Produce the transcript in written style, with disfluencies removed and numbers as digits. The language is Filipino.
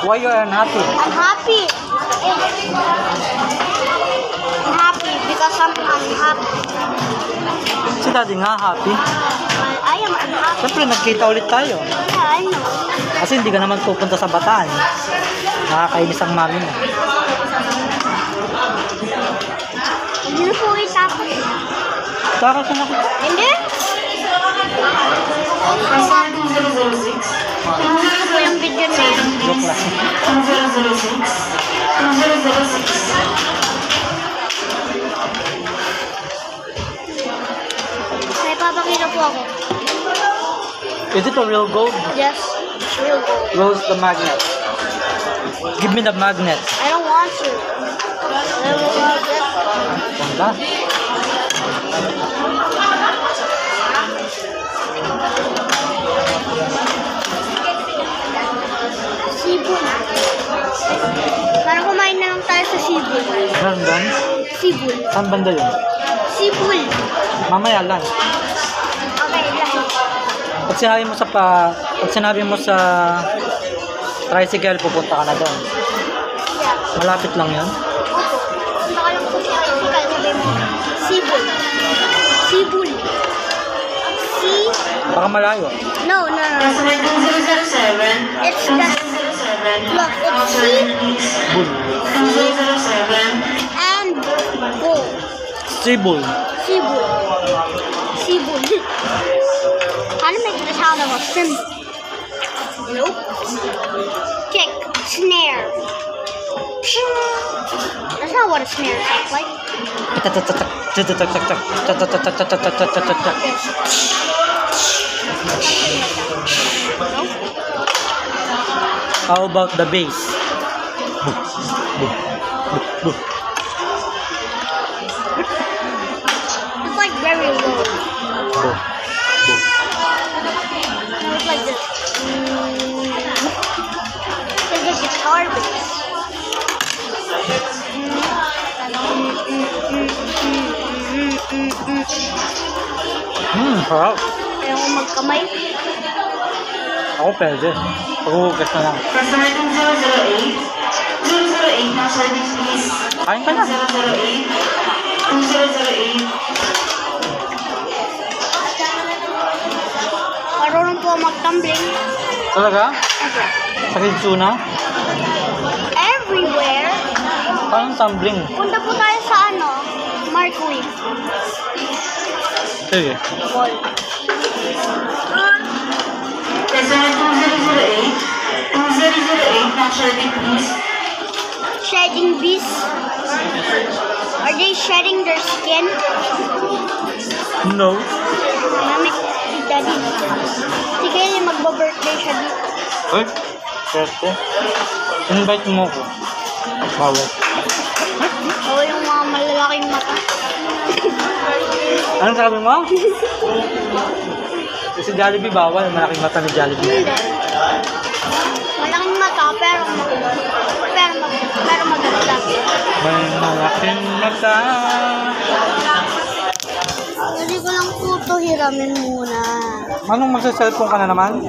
Why you are unhappy? I'm happy. I'm happy because I'm unhappy. Si daddy nga happy. I am unhappy. Siyempre, nagkita ulit tayo. Yeah, I know. Kasi hindi ka naman pupunta sa Bataan. Nakakainis ang mami mo. Hindi na po itapos. Takot ka na ako. Hindi? Tingnan po yung video na yun. Joke lang. May papakita po ako. Is it a real gold? Yes, it's real gold. Where's the magnet? Give me the magnet. I don't want to. I don't want it. Ganda. Sibol. Parang kumain na lang tayo sa sibol. Meron doon? Sibol. Saan banda yun? Sibol. Mamaya lang. Okay, lahat. Pag sinabi mo sa tricycle, pupunta ka na doon. Yeah. Malapit lang yun. Opo. Punta ka lang po sa tricycle. Sabi mo, sibol. Sibol. Baka malayo. No. It's the... Look, it's Bull. and bull. Sibul. Sibul. Sibul. How to make the sound of a cymbal? Nope. Kick. Snare. That's not what a snare sounds like. How about the bass? It's like very low. It's like this. It's a guitar bass. Harap. Kaya ko magkamay. Ako pwede. Paghuhugas na lang. Customer 2008. 2008 na service please. Kain ka na. 2008. 2008. Marunong po mag-tumbling. Talaga? Okay. Sa Kidsuna? Everywhere. Parang tumbling. Punta po tayo sa Markway. Sige. Ball. Customer 2008. 2008 na service please. Shedding bees. Are they shedding their skin? No. Mami, si Daddy. Si Kelly magba-birthday siya dito. Uy, swerte. Invite mo ko. Bawal. Oo, yung mga malalaking mata. Anong sabi mo? Si Jollibee bawal. Malaking mata ni Jollibee. Hindi. Malaking mata, pero maganda. May malaking mata. Hindi ko lang po ito hiramin muna. Anong magsa-cellphone ka na naman?